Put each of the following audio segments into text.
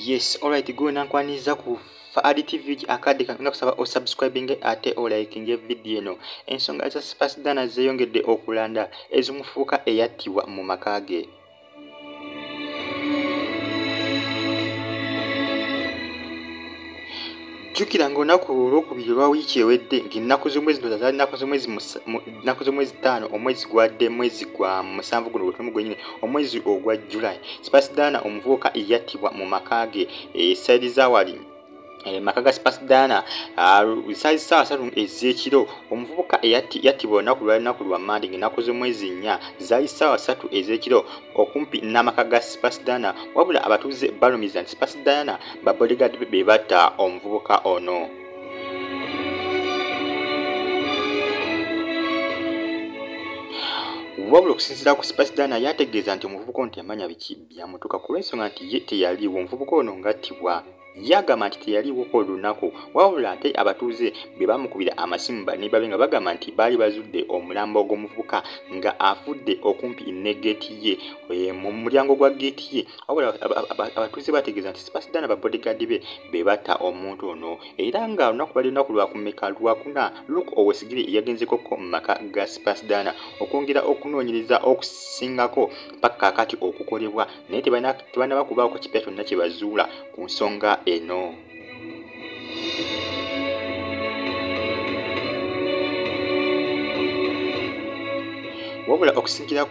Yes, alright, go nankwaniza ku ADTV akadde kakuna kusaba osubscribing ate oliking Bibiino. Ensonga za Asibiddwa zeeyongedde okulanda ez'omufuuka eyattibwa mu maka ge. Jjukira ng'olunaku olwokubiri olwa wiiki ewedde ng'ennaku z'omwezi zaali nnaku z'omwezi 5 omwezi gwadde mwezi gwa musanvu guno gwe gwennyini omwezi ogwa July. Asibiddwa omuvubuka yattibwa mu maka ge sayidi zaawali maka ga Asibiddwa ssaawa 3 ez'ekiro. Omuvubuka yattibwa olunaku lwa Mande ng'ennaku z'omwezi 4 zaali ssaawa 3 ez'ekiro okumpi n'amaka ga Asibiddwa, wabula abatuuze balumiza nti Asibiddwa ba bodyguard be batta omuvubuka ono. Wabula okusinziira ku Asibiddwa yategeeza nti omuvubuka ono temanya biki byamutuuka ku lw'ensonga nti ye teyaliiwo. Omuvubuka ono ng'attibwa yagamba nti teyaliiwoko olunaku, wabula ate abatuuze be bamukubira amasimu ne babe nga bagamba nti baali bazudde omulambo gw'omuvubuka nga afudde okumpi ne geeti ye mu mulyango gwa geeti ye, wabula abatuuze bategeeza nti Asibiddwa ba bodyguard be batta omuntu ono. Era nga olunaku lwakumeka lwakuna Luke Owesigire yagenzeko mu maka ga Asibiddwa okwongera okunoonyereza okusingako paka kaakati okukolebwa, naye tebannabakubaako kipya kyonna kye bazuula ku nsonga eno. Wabula okusinziira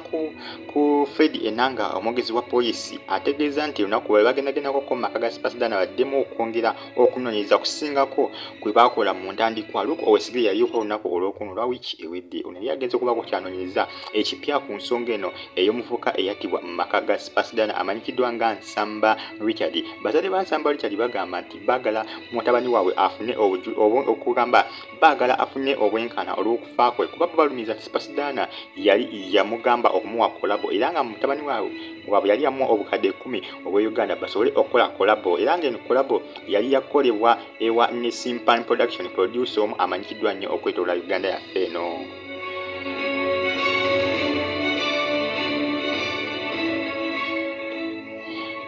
ku Fred Enanga omwogezi wa poliisi ategeeza nti olunaku lwe bagendako mu maka ga Asibiddwa baddemu okwongera okunoonyereza okusingako kwe baakola mu ntandikwa. Luke Owesigire yaliyo olunaku olwokunu olwa wiiki ewedde, ono yali agenze okubaako kyanoonyereza ekipya ku nsonga eno ey'omuvubuka eyattibwa mu maka ga Asibiddwa amanyikiddwa nga Nsamba Richard. Bazadde ba Nsamba Richard bagamba nti baagala mutabani waabwe afune okugamba baagala afune obwenkana olw'okufa kwe, kuba balumiza Asibiddwa yali yamugamba okumuwa kolabo, era nga mutabani waabwe yali yamuwa obukadde 10 obwa Uganda basobole okukola kolabo, era ng'eno kolabo yali yakolebwa ewa Nesimpan Production producer omu amanyikiddwa nnyo okwetooloola Uganda yaffe eno.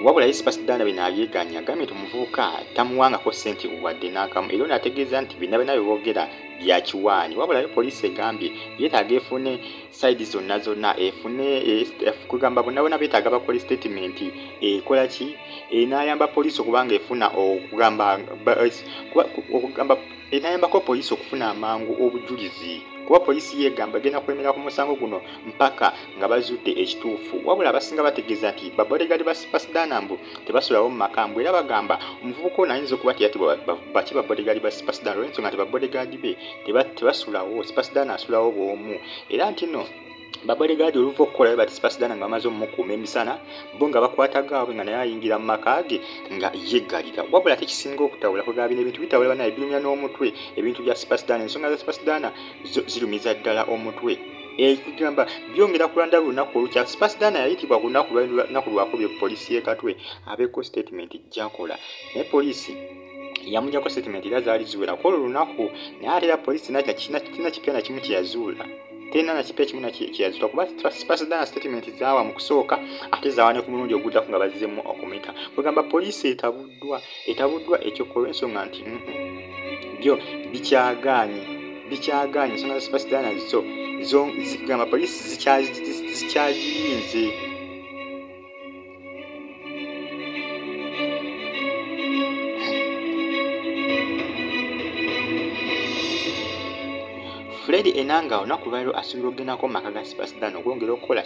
Wabula Asibiddwa bino abyeganya agambye nti omuvubuka tamuwangako ssente wadde n'akamu, era n'ategeeza nti bino bina boogera bya kiwaanyi. Wabula poliisi egambye yeetaaga efune sayidi zonna efune kugamba bonna beetaaga bakola statement ekola ki enayamba poliisi okubanga efuna enayambako poliisi okufuna amangu obujulizi, kuba poliisi yegamba egenda kulemera ku musango guno mpaka nga bazudde ekituufu. Wabula abasinga bategeeza nti ba bodyguard ba Asibiddwa mbu tebasulawo mu maka mbu, era bagamba omuvubuka ono ayinza okuba teyattibwa baki ba bodyguard ba Asibiddwa olw'ensonga nti ba bodyguard be tebasulawo, Asibiddwa asulawo bw'omu, era nti no ba bodyguard oluva okukola bati Asibiddwa nga bamaze omukuuma emisana bo nga bakwata gaabwe nga naye ayingira mu maka ge nga yeggalira. Wabula ate kisinga okutawula kugaba bino ebintu bitawula banaye birumya n'omutwe ebintu bya Asibiddwa. Ensonga za Asibiddwa zirumiza ddala omutwe, kugamba byongera kulanda lunaku olukya. Asibiddwa yayitibwa ku lunaku lwakubye poliisi y'e Katwe abeeko statement gy'akola, naye poliisi yamugyako statement era zaali ziwera ku olwo lunaku, naye ate era poliisi tina kipya na kimu kyeyazuula, tena na kipya kimu kyeyazuula, kuba Asibiddwa statement zaawa mu kusooka ate zaawa ne ku mulundi oguddako nga bazzemu okumita. Kugamba poliisi etabuddwa ekyokola ensonga nti byo bikyagaanye ensonga za Asibiddwa zo zigamba poliisi zikyayinze. Fred Enanga olunaku lwaliro asuubira okugendako mu maka ga Asibiddwa okwongera okukola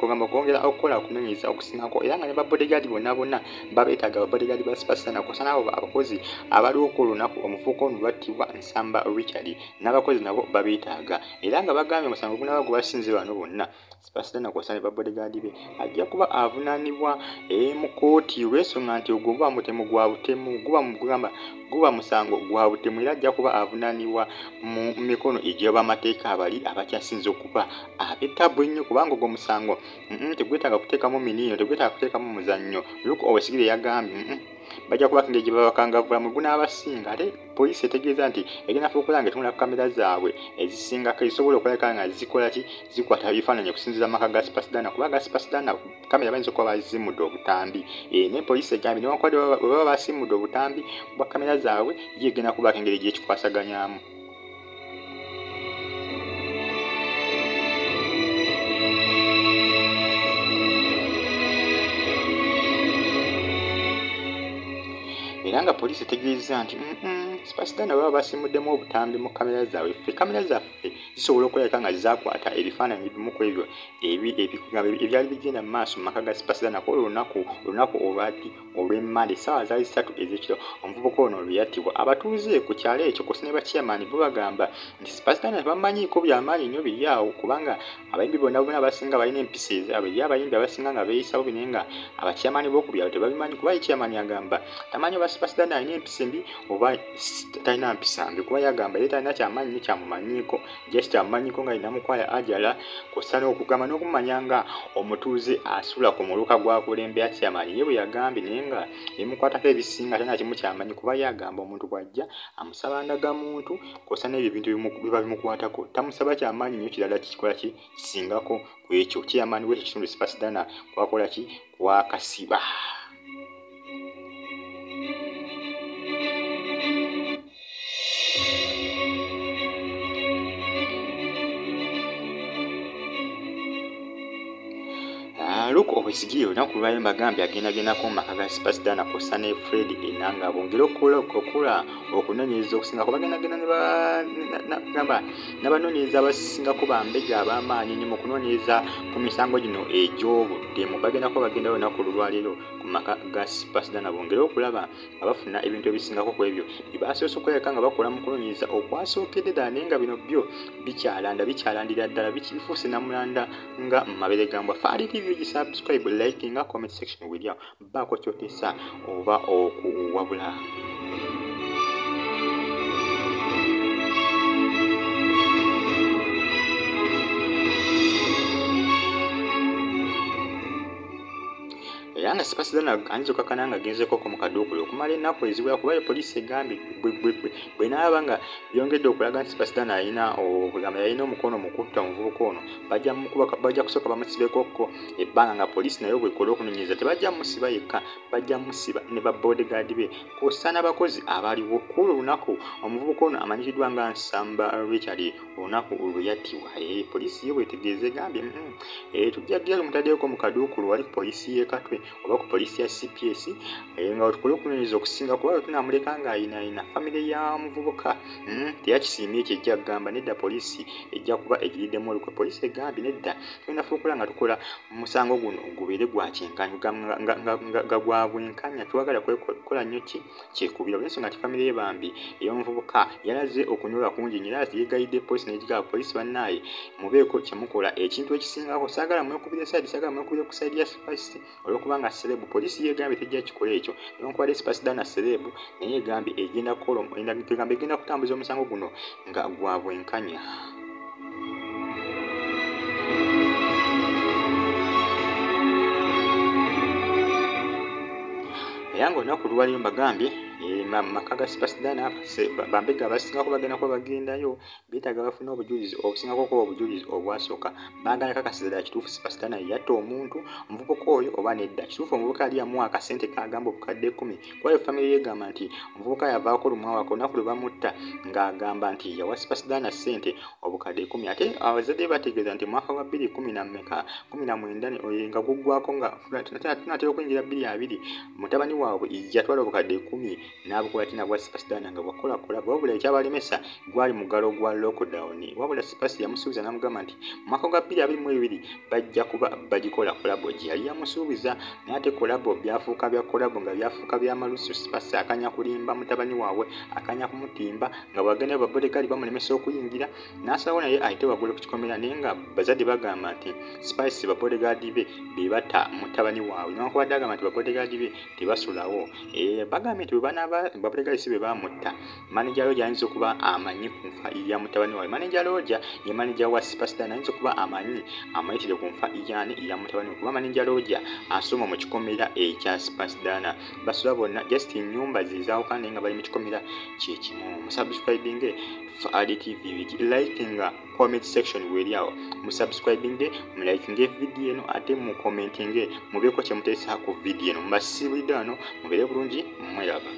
kugamba okwongera okukola okunoonyereza okusingako, era nga ne ba bodyguard bonna babeetaaga ba bodyguard ba Asibiddwa kw'ossa n'abo abakozi abaliwo ku olunaku omuvubuka ono lwattibwa Nsamba Richard, n'abakozi nabo babeetaaga, era nga bagambye omusango gunaba gwe basinze bano bonna Asibiddwa kw'ossa ne ba bodyguard be ajja kuba avunaanibwa mu kkooti olw'ensonga nti ogwo guba mutemu gwa butemu, guba musango gwa butemu, era ajja kuba avunaanibwa mu mikono egy'abamateeka abali abakyasinze okuba ab'ettabu ennyo, kubanga ogwo musango tegwetaaga kuteekamu miniino, tegwetaaga kuteekamu muzannyo. Luke Owesigire yagambye bajja kubaka engeri gye babakangavulamu gunaabasinga. Ate poliisi etegeeza nti egenda fuukulanga etunula ku kamera zaabwe ezisingako ezisobola okulabika nga zikwata ebifaananyi okusinziira mu maka ga Superstar kuba ga Superstar kamera bayinza okuba bazimudde obutambi. Ne poliisi egambye newankubadde bwe baba basimudde obutambi bwa kamera zaabwe ye egenda kubaka engeri gy'ekikwasaganyamu. Era nga poliisi etegeeza nti Superstar baba basimuddemu obutambi mu kamera zaabwe. Ffe kamera zaffe zisobola okulabika nga zakwata ebifaananyi bimu ku ebyo ebyali bigenda mu maaso mu maka ga Superstar ko olunaku olwati olw'Emmande essaawa zaali 3 ez'ekiro omuvubuka ono lwe yattibwa. Abatuuze ku kyalo ekyo kw'ossa ne bakyamaani bo bagamba nti Superstar tebamanyiiko byamaanyi nnyo biri awo kubanga abayimbi bonna abasinga balina empisa ezaabwe. Ye abayimbi abasinga nga beeyisa bubi naye nga abakyamaani b'oku byalo tebabimanyi kuba ye kyamaani agamba tamanyi oba Superstar alina empisa embi oba talina mpisa mbi kuba yagamba ye talina kyamaanyi nnyo kyamumanyiiko just amumanyiiko nga alina mukwaya ajala kw'ossa n'okugamba n'okumanya nga omutuuze asula ku muluka gwa kulembera kyamaani ye bwe yagambye naye nga ebimukwatako ebisinga talina kimu kyamanyi kuba yagamba omuntu bw'ajja amusaba ndagamuntu kw'ossa n'ebyo ebintu biba bimukwatako tamusaba kyamaanyi nnyo kirala kikola kisingako ku ekyo kyamaani w'ekyo kitundu Superstar kwakola ki kwakasiba. Luke obwesigire olunaku lwali mbagambye agendagendako mu maka ga Superstar kw'ossa ne Fred Enanga bongera okula okunoonyereza okusingako bagendagenda n'abanoonyereza abasingako bambega ab'amaanyi nnyo mu kunoonyereza ku misango gino egy'obuddemu. Bagendako bagenda olunaku lwaleero ku maka ga Superstar bongera okulaba nga bafuna ebintu ebisingako ku ebyo bye basoose okulabika nga bakola mu kunoonyereza okwasookedde ddala naye nga bino byo bikyalandira ddala bifuuse namulanda nga mabere gambwa. Faali TV subscribe, like nga comment section wilya baako kyotesa oba okuwabula. Era nga Superstar ayinza okakana nga agenzeko mu Kadukulu okumala ennaku eziwera kuba poliisi egambye bwe naaba nga byongedde okulaga nti Superstar yalina omukono mu kutta omuvubuka ono bajja kusooka bamusibekokko ebbanga nga poliisi nayo bw'ekola okunoonyereza tebajja musiba yekka bajja musiba ne ba bodyguard be kw'ossa n'abakozi abaaliwo ku olunaku omuvubuka ono amanyikiddwa nga Nsamba Richard olunaku lwe yattibwa. Poliisi ye bw'etegeeza egambye tujja lumutaddeko mu Kadukulu wali ku poliisi y'e Katwe oba ku poliisi ya CPS nga tukole okunoonyereza okusinga kuba tunamuleka nga ayina famire ya muvubuka teyakisiimye ekyo ejja kugamba nedda poliisi ejja kuba egiriddemu olukwe. Poliisi egambye nedda tugenda fuukula nga tukola musango guno gubeere gwa kyenkanyi nga gwa bwenkanya twagala kukola nnyo kyekubira olw'ensonga nti famire ye Bambi ey'omuvubuka yalaze okunyolwa kungi nnyo era yeegayidde poliisi n'egigamba poliisi bannaye mubeeko kyemukola ekintu ekisingako saagala mwekubire ku saidi ya Spice olw'okuba nga serebu poliisi yegambye tejja kikola ekyo newankubadde Superstar na serebu naye egambye egenda kutambuza omusango guno nga gwa bwenkanya. Era ng'olunaku lwaliyo mbagambye maka ga Superstar bambega abasingako bagenda kuba bagendayo beetaaga bafuna obujulizi obusingako kuba obujulizi obwasooka baagala kakasiza ddala kituufu Superstar yatta omuntu omuvubuka oyo oba nedda kituufu omuvubuka yali yamuwa akasente kagamba obukadde 10 kuba famire yegamba nti omuvubuka yavaako olumwawaka olunaku lwe bamutta ng'agamba nti yawa Superstar na ssente obukadde 10 ate abazadde bategeeza nti mwaka gwa 2019 nga guggwako nga tunatera okuyingira 2020 mutabani waabwe yatwala obukadde 10 n'abukola tina bwa Superstar nga bwakola wabula ekyabalemesa gwali mugalo gwa lockdown wabula Superstar yamusuubiza n'amugamba nti mwaka gwa 2022 bajja kuba bagikola kolabo gye yali yamusuubiza naye ate kolabo byafuuka bya kolabo nga byafuuka by'amalusu. Superstar akanya kulimba mutabani waabwe akanya kumutimba nga bwagenda babodyguard bamulemesa okuyingira n'asalawo naye ayite waggulu ku Komera naye nga bazadde bagamba nti Spice babodyguard be bata mutabani waabwe newankubadde agamba nti babodyguard be tebasulawo bagambye nti bwe Babolegali si be bamutta. Manager Lodge ayinza okuba amanyi ku nfa ya mutabani wawe. Manager Lodge ye manager wa Superstar ayinza okuba amayitire ku nfa ya mutabani wawe. Kuba Manager Lodge asoma mu kikomera ekya Superstar. Basula bonna just ennyumba zizaawukana naye nga bali mu kikomera kye kimu. Musubscribing RTV liking comment section weri awo. Musubscribing liking video eno ate mu commenting mubeeko kye muteesa ku video eno. Mbasibiddwa no mubeere bulungi mweraba.